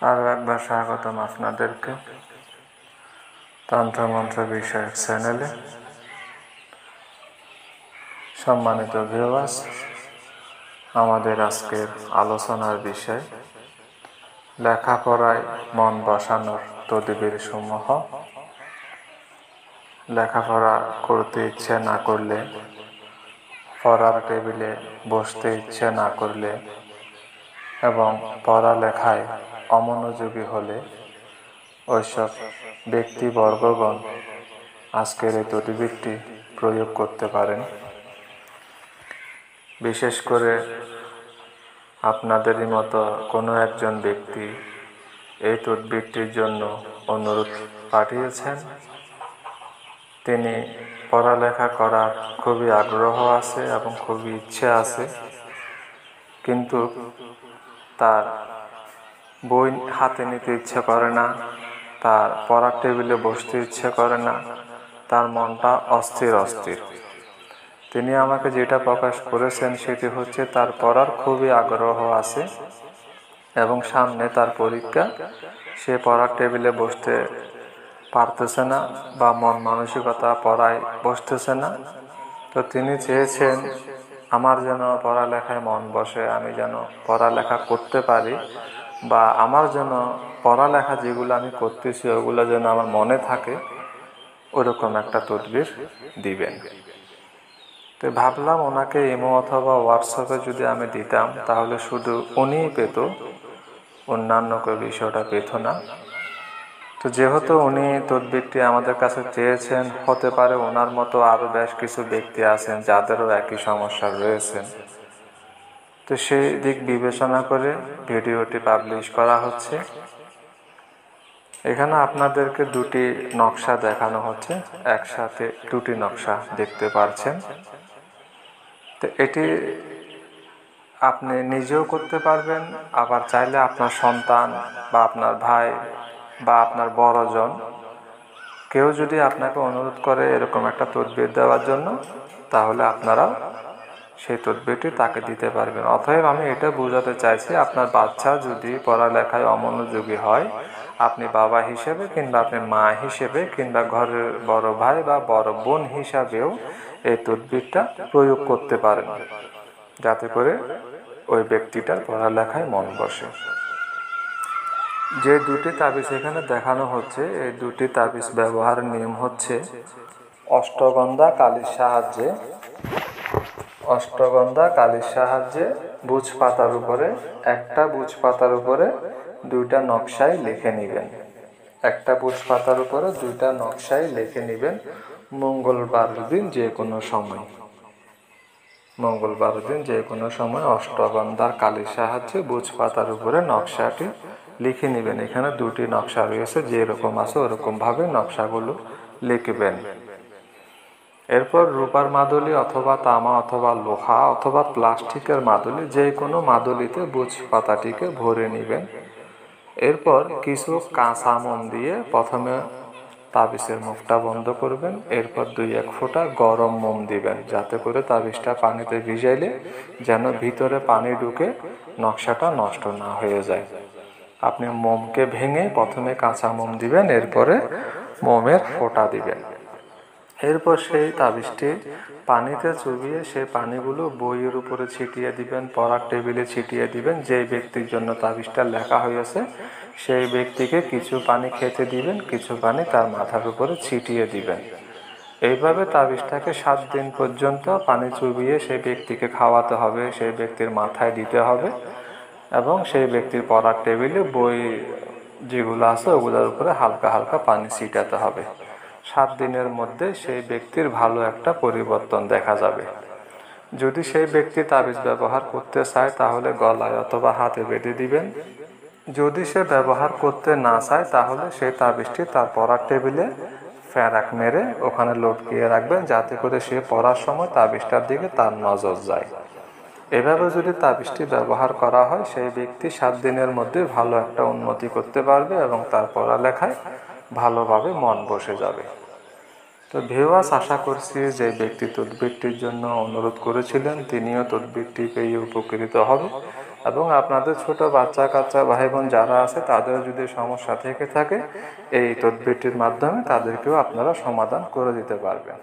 আরও একবার স্বাগতম আপনাদেরকে তন্ত্রমন্ত্র বিষয়ক চ্যানেলে। সম্মানিত ভিউয়ার্স, আমাদের আজকের আলোচনার বিষয় লেখাপড়ায় মন বসানোর তদবির সমূহ। লেখাপড়া করতে ইচ্ছে না করলে, পড়ার টেবিলে বসতে ইচ্ছে না করলে এবং পড়ালেখায় অমনোযোগী হলে ওইসব ব্যক্তিবর্গগণ আজকের এই তদবিরটি প্রয়োগ করতে পারেন। বিশেষ করে আপনাদেরই মতো কোনো একজন ব্যক্তি এই তদবিরটির জন্য অনুরোধ পাঠিয়েছেন। তিনি পড়ালেখা করার খুবই আগ্রহ আছে এবং খুবই ইচ্ছে আছে, কিন্তু তার বই হাতে নিতে ইচ্ছে করে না, তার পড়ার টেবিলে বসতে ইচ্ছে করে না, তার মনটা অস্থির। তিনি আমাকে যেটা প্রকাশ করেছেন সেটি হচ্ছে তার পড়ার খুবই আগ্রহ আছে এবং সামনে তার পরীক্ষা, সে পড়ার টেবিলে বসতে পারতেছে না বা মন মানসিকতা পড়ায় বসতেছে না। তো তিনি চেয়েছেন আমার যেন পড়ালেখায় মন বসে, আমি যেন পড়ালেখা করতে পারি, বা আমার যেন পড়ালেখা যেগুলো আমি করতেছি ওগুলো যেন আমার মনে থাকে, ওরকম একটা তদবির দিবেন। তো ভাবলাম ওনাকে ইমো অথবা হোয়াটসঅ্যাপে যদি আমি দিতাম তাহলে শুধু উনিই পেত, অন্যান্য কেউ বিষয়টা পেত না। তো যেহেতু উনি তদবিরটি আমাদের কাছে চেয়েছেন, হতে পারে ওনার মতো আরও বেশ কিছু ব্যক্তি আছেন যাদেরও একই সমস্যা রয়েছেন। তো সেই দিক বিবেচনা করে ভিডিওটি পাবলিশ করা হচ্ছে। এখানে আপনাদেরকে দুটি নকশা দেখানো হচ্ছে, একসাথে দুটি নকশা দেখতে পাচ্ছেন। তো এটি আপনি নিজেও করতে পারবেন, আবার চাইলে আপনার সন্তান বা আপনার ভাই বা আপনার বড়জন কেউ যদি আপনাকে অনুরোধ করে এরকম একটা তদবির দেওয়ার জন্য, তাহলে আপনারা সেই তদবিরটি তাকে দিতে পারবেন। অতএব আমি এটা বোঝাতে চাইছি, আপনার বাচ্চা যদি পড়ালেখায় অমনোযোগী হয়, আপনি বাবা হিসেবে কিংবা আপনি মা হিসেবে কিংবা ঘরের বড় ভাই বা বড় বোন হিসাবেও এই তদবিরটা প্রয়োগ করতে পারেন, যাতে করে ওই ব্যক্তিটার পড়ালেখায় মন বসে। যে দুটি তাবিজ এখানে দেখানো হচ্ছে, এই দুটি তাবিজ ব্যবহারের নিয়ম হচ্ছে অষ্টগন্ধা কালির সাহায্যে বুঝ পাতার উপরে, একটা বুঝ পাতার উপরে দুইটা নকশায় লিখে নেবেন। একটা বুঝ পাতার উপরে দুইটা নকশায় লিখে নেবেন। মঙ্গলবার দিন যে কোনো সময় অষ্টগন্ধার কালির সাহায্যে বুঝ পাতার উপরে নকশাটি লিখে নেবেন। এখানে দুটি নকশা রয়েছে, যেরকম আছে ওরকম ভাবে নকশাগুলো লিখবেন। এরপর রূপার মাদুলি অথবা তামা অথবা লোহা অথবা প্লাস্টিকের মাদুলি, যে কোনো মাদুলিতে বুঝ পাতাটিকে ভরে নেবেন। এরপর কিছু কাঁচা মোম দিয়ে প্রথমে তাবিজের মুখটা বন্ধ করবেন। এরপর 2-1 ফোঁটা গরম মোম দিবেন, যাতে করে তাবিজটা পানিতে ভিজাইলে যেন ভিতরে পানি ঢুকে নকশাটা নষ্ট না হয়ে যায়। আপনি মোমকে ভেঙে প্রথমে কাঁচা মোম দিবেন, এরপরে মোমের ফোঁটা দিবেন। এরপর সেই তাবিজটি পানিতে চুবিয়ে সেই পানিগুলো বইয়ের উপরে ছিটিয়ে দিবেন, পড়ার টেবিলে ছিটিয়ে দিবেন। যেই ব্যক্তির জন্য তাবিজটা লেখা হয়েছে সেই ব্যক্তিকে কিছু পানি খেতে দিবেন, কিছু পানি তার মাথার উপরে ছিটিয়ে দিবেন। এইভাবে তাবিজটাকে 7 দিন পর্যন্ত পানি চুবিয়ে সেই ব্যক্তিকে খাওয়াতে হবে, সেই ব্যক্তির মাথায় দিতে হবে এবং সেই ব্যক্তির পড়ার টেবিলে বই যেগুলো আছে ওগুলোর উপরে হালকা হালকা পানি ছিটাতে হবে। 7 দিনের মধ্যে সেই ব্যক্তির ভালো একটা পরিবর্তন দেখা যাবে। যদি সেই ব্যক্তি তাবিজ ব্যবহার করতে চায় তাহলে গলায় অথবা হাতে বেঁধে দিবেন। যদি সে ব্যবহার করতে না চায় তাহলে সেই তাবিজটি তার পড়ার টেবিলে ফেরাক মেরে ওখানে লটকিয়ে রাখবেন, যাতে করে সে পড়ার সময় তাবিজটার দিকে তার নজর যায়। এভাবে যদি তাবিজটি ব্যবহার করা হয়, সেই ব্যক্তি 7 দিনের মধ্যে ভালো একটা উন্নতি করতে পারবে এবং তার পড়ালেখায় ভালোভাবে মন বসে যাবে। তো ভিউয়ার্স, আশা করছি যে ব্যক্তি তদবিরটির জন্য অনুরোধ করেছিলেন তিনিও তদবিরটি পেয়ে উপকৃত হবে এবং আপনাদের ছোট বাচ্চা কাচ্চা ভাই বোন যারা আছে তাদের যদি সমস্যা থেকে থাকে এই তদবিরটির মাধ্যমে তাদেরকেও আপনারা সমাধান করে দিতে পারবেন।